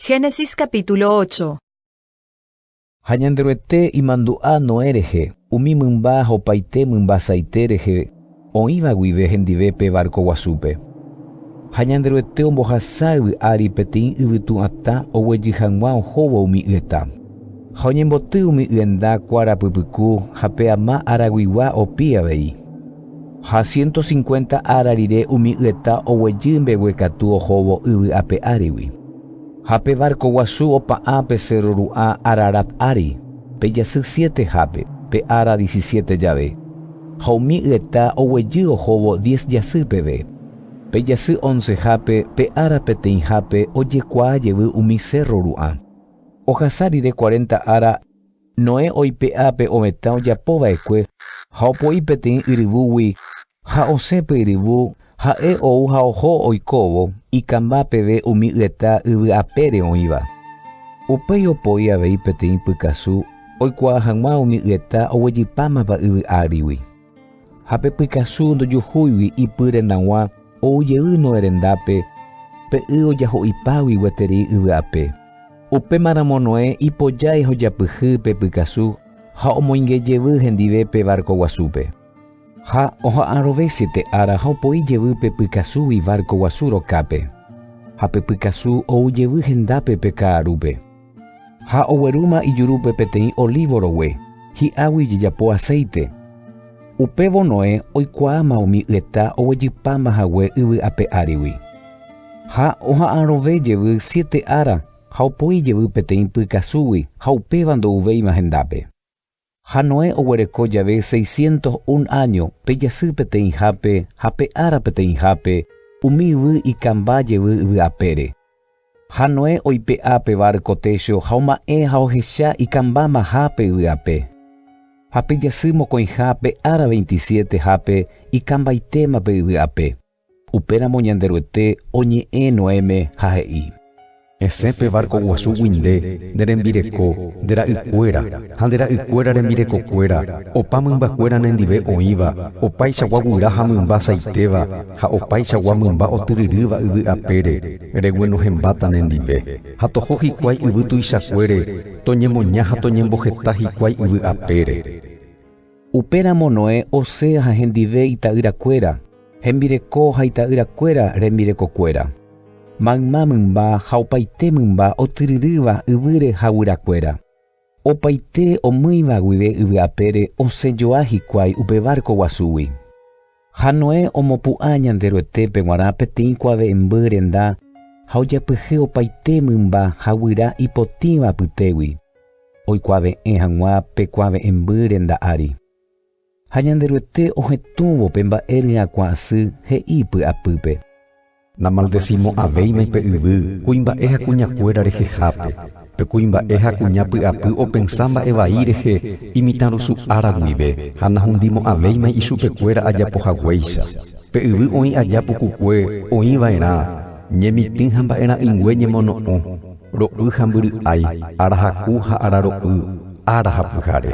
Génesis capítulo 8. Hañandruete imandu'a Noérehe, umi mymba hopaite mymba saiterehe, oĩva guive hendivépe barco guasúpe. Hañandruete ombohasávy ári peteĩ yvytu'atã oguejy hag̃ua ohóvo umi y'etã. Ha oñemboty umi y'enda kuarapypyku ha pe ama araguigua opi avei. Ha 150 ara rire umi y'etã oguejy mbeguekatu ohóvo yvy ape árigui. Ha pe barco guasu opa'ã pe Cerro Ru'ã Ararat ári, pe jasy 7 hápe, pe ara 17 jave. Ha umi y'etã oguejy ohóvo 10 jasy peve. Pe jasy 11 hápe, pe ara peteĩ hápe ojekuaa jevy umi Cerro Ru'ã. Ohasa rire 40 ara, Noé oipe'a pe ovetã ojapova'ekue, ha opo'i peteĩ yryvúgui, ha osẽpy yryvu, ha'e ou ha oho oikóvo, ikãmba peve umi y'etã yvy apére oĩva. Upéi opoi avei peteĩ pykasu, oikuaa hag̃ua umi y'etã oguejypámapa yvy árigui. Ha pe pykasu ndojuhúigui ipy rendag̃ua oujey Noé rendápe, pe y ojaho'ipágui gueteri yvy ape. Upémaramo Noé ipojái ha ojapyhy pe pykasu ha omoingejevy hendive barco guasúpe. Ha oha'ãrove 7 ara ha opoi jevy pe pykasúgui barco guasu rokápe. Ha pe pykasu oujevy hendápe pe ka'arúpe. Ha oguerúma ijurúpe peteĩ olivo rogue, hi'águi jejapo aceite. Upévo Noé oikuaáma umi y'etã oguejypámbahague yvy ape árigui. Ha oha'ãrove jevy 7 ara ha opoi jevy peteĩ pykasúgui ha upéva ndouvéima hendápe. Ha Noé oguereko jave 601 año pe jasy peteĩ hápe ha pe ara peteĩ hápe umi yvy ikãmba jevy yvy apére. Ha Noé oipe'a pe barco techo ha oma'ẽ ha ohecha ikãmbáma hápe yvy ape. Ha pe jasy mokõiha pe ara 27 hápe ikãmbaitéma pe yvy ape. Upéramo ñanderuete oñe'ẽ Noéme ha he'i: Esẽpe barco guasu guinde, nderembireko, ndera'ykuéra, ha ndera'ykuéra rembirekokuéra, opa mymbakuéra nendive oĩva, opaichagua guyra ha mymba saitéva, ha opaichagua mymba otyryrýva yvy apére, reguenohembáta nendive. Ha toho hikuái yvy tuichakuére, toñemoña ha toñemboheta hikuái yvy apére. Upéramo Noé osẽ ha hendive ita'yrakuéra, hembireko ha ita'yrakuéra rembirekokuéra. Mayma mymba ha opaite mymba otyryrýva yvýre ha guyrakuéra. Opaite omýiva guive yvy apére osẽjoa hikuái upe barco guasúgui. Ha Noé omopu'ã ñanderuetépe g̃uarã peteĩ kuave'emby renda ha ojapyhy opaite mymba ha guyra ipotĩva pytégui. Oikuaave'ẽ hag̃ua pe kuave'emby renda ári. Ha ñanderuete ohetũvo pe mba'e ryakuã asy he'i py'apýpe: Namaldecimo aveime pe yvy, kuimba'e ha kuñakuéra rehehápe, pe kuimba'e ha kuñapy'apy opensá mba'e rehe imitãrusu ára guive, ha nahundimo aveime ichupekuéra ajapohaguéicha. Pe yvy oĩ ajapokukue oĩva'erã, ñemitỹ ha mba'erã'ỹngue ñemono'õ, ro'y ha mbyry'ái, arahaku ha araro'y, ara ha pyhare.